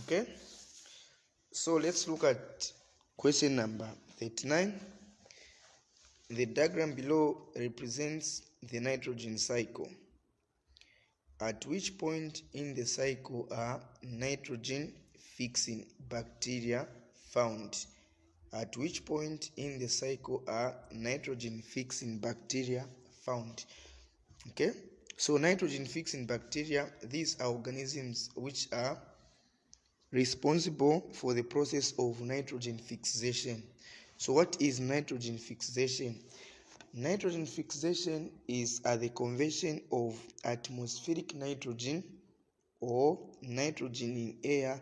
Okay, so let's look at question number 39. The diagram below represents the nitrogen cycle. At which point in the cycle are nitrogen fixing bacteria found? At which point in the cycle are nitrogen fixing bacteria found? Okay, so nitrogen fixing bacteria, these are organisms which are responsible for the process of nitrogen fixation. So what is nitrogen fixation? Nitrogen fixation is the conversion of atmospheric nitrogen or nitrogen in air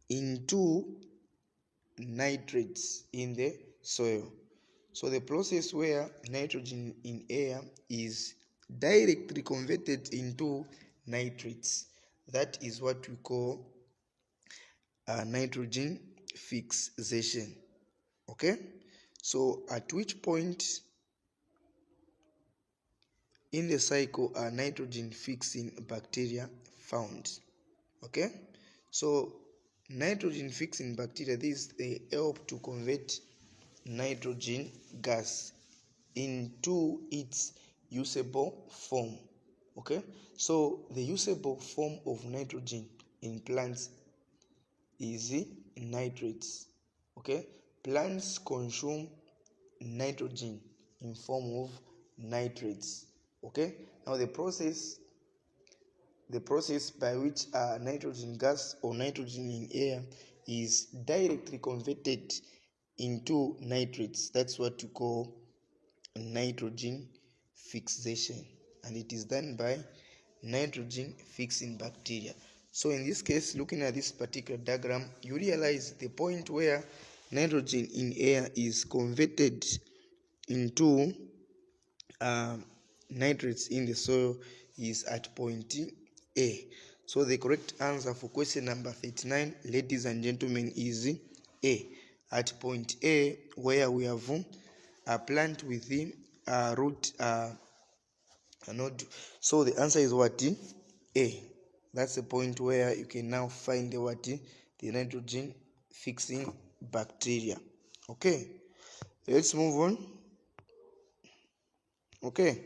into nitrates in the soil. So the process where nitrogen in air is directly converted into nitrates, that is what we call nitrogen fixation. Okay, so at which point in the cycle are nitrogen fixing bacteria found? Okay, so nitrogen fixing bacteria, they help to convert nitrogen gas into its usable form. Okay, so the usable form of nitrogen in plants is nitrates. Okay, plants consume nitrogen in form of nitrates. Okay, now the process by which nitrogen gas or nitrogen in air is directly converted into nitrates, that's what you call nitrogen fixation, and it is done by nitrogen fixing bacteria. So in this case, looking at this particular diagram, you realize the point where nitrogen in air is converted into nitrates in the soil is at point A. So the correct answer for question number 39, ladies and gentlemen, is A. At point A, where we have a plant with a root node. So the answer is what? A. That's the point where you can now find the nitrogen fixing bacteria. Okay, let's move on. Okay,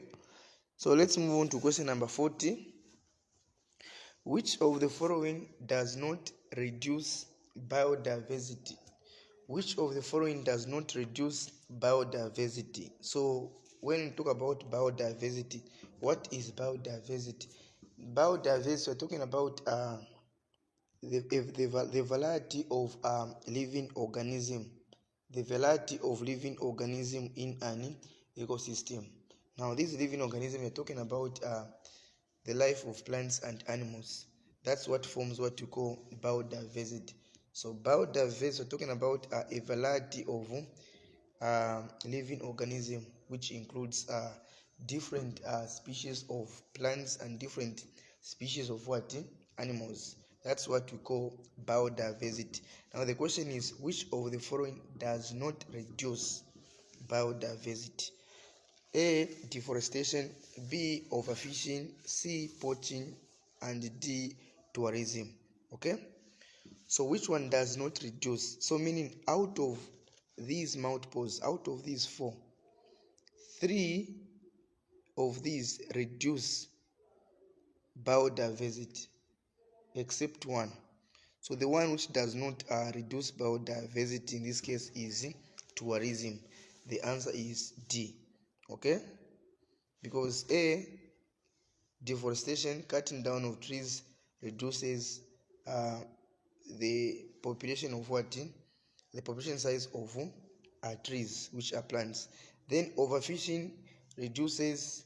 so let's move on to question number 40. Which of the following does not reduce biodiversity? Which of the following does not reduce biodiversity? So when we talk about biodiversity, what is biodiversity? Biodiversity, we're talking about the variety of living organism, the variety of living organism in an ecosystem. Now this living organism, we're talking about the life of plants and animals. That's what forms what you call biodiversity. So biodiversity, we're talking about a variety of living organism, which includes different species of plants and different species of animals. That's what we call biodiversity. Now the question is, which of the following does not reduce biodiversity? A. Deforestation, B. Overfishing, C. Poaching, and D. Tourism. Okay, so which one does not reduce? So meaning out of these multiples, out of these 4, 3 of these reduce biodiversity except 1. So the one which does not reduce biodiversity in this case is tourism. The answer is D. Okay, because A, deforestation, cutting down of trees, reduces the population of the population size of trees, which are plants. Then overfishing reduces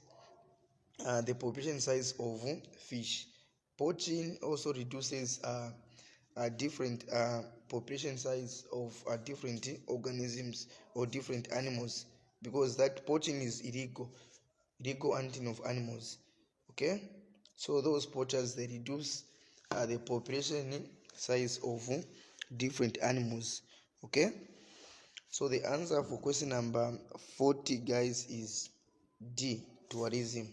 the population size of fish. Poaching also reduces different population size of different organisms or different animals, because that poaching is illegal hunting of animals. Okay, so those poachers, they reduce the population size of different animals. Okay, so the answer for question number 40, guys, is D, tourism.